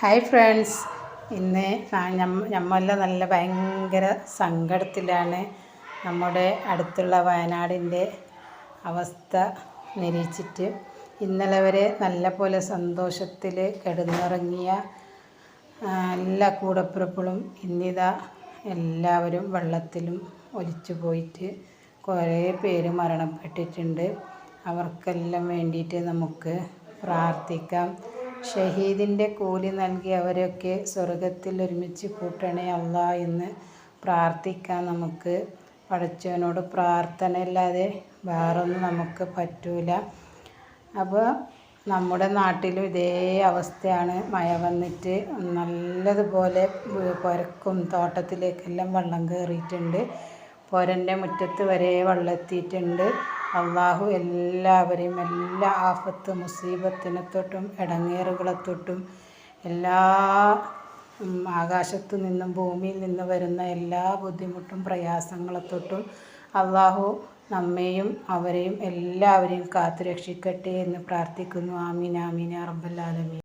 Hi friends, ഇന്ന് നമ്മളെല്ലാം നല്ല ഭയങ്കര സങ്കടത്തിലാണ്. നമ്മുടെ അടുത്തുള്ള വയനാടിൻ്റെ അവസ്ഥ നിരീക്ഷിച്ചിട്ട് ഇന്നലെ വരെ നല്ല പോലെ സന്തോഷത്തിൽ കിടന്നുറങ്ങിയ എല്ലാ കൂടപ്പിറപ്പുകളും ഇന്നിതാ എല്ലാവരും വെള്ളത്തിലും ഒലിച്ചു പോയിട്ട് കുറേ പേര് മരണപ്പെട്ടിട്ടുണ്ട്. അവർക്കെല്ലാം വേണ്ടിയിട്ട് നമുക്ക് പ്രാർത്ഥിക്കാം. ഷഹീദിൻ്റെ കൂലി നൽകി അവരൊക്കെ സ്വർഗത്തിൽ ഒരുമിച്ച് കൂട്ടണേ അല്ലാ എന്ന് പ്രാർത്ഥിക്കാം. നമുക്ക് പടച്ചവനോട് പ്രാർത്ഥനയല്ലാതെ വേറൊന്നും നമുക്ക് പറ്റൂല. അപ്പോൾ നമ്മുടെ നാട്ടിലും ഇതേ അവസ്ഥയാണ്. മഴ വന്നിട്ട് നല്ലതുപോലെ പുരക്കും തോട്ടത്തിലേക്കെല്ലാം വെള്ളം കയറിയിട്ടുണ്ട്. പുരൻ്റെ മുറ്റത്ത് വരെ വെള്ളം എത്തിയിട്ടുണ്ട്. അള്ളാഹു എല്ലാവരെയും എല്ലാ ആഫത്ത് മുസീബത്തിനെ തൊട്ടും ഇടങ്ങേറുകളെ തൊട്ടും എല്ലാ ആകാശത്തു നിന്നും ഭൂമിയിൽ നിന്ന് വരുന്ന എല്ലാ ബുദ്ധിമുട്ടും പ്രയാസങ്ങളെ തൊട്ടും അള്ളാഹു നമ്മെയും അവരെയും എല്ലാവരെയും കാത്തു രക്ഷിക്കട്ടെ എന്ന് പ്രാർത്ഥിക്കുന്നു. ആമീൻ ആമീൻ യാ റബ്ബൽ ആലമീൻ.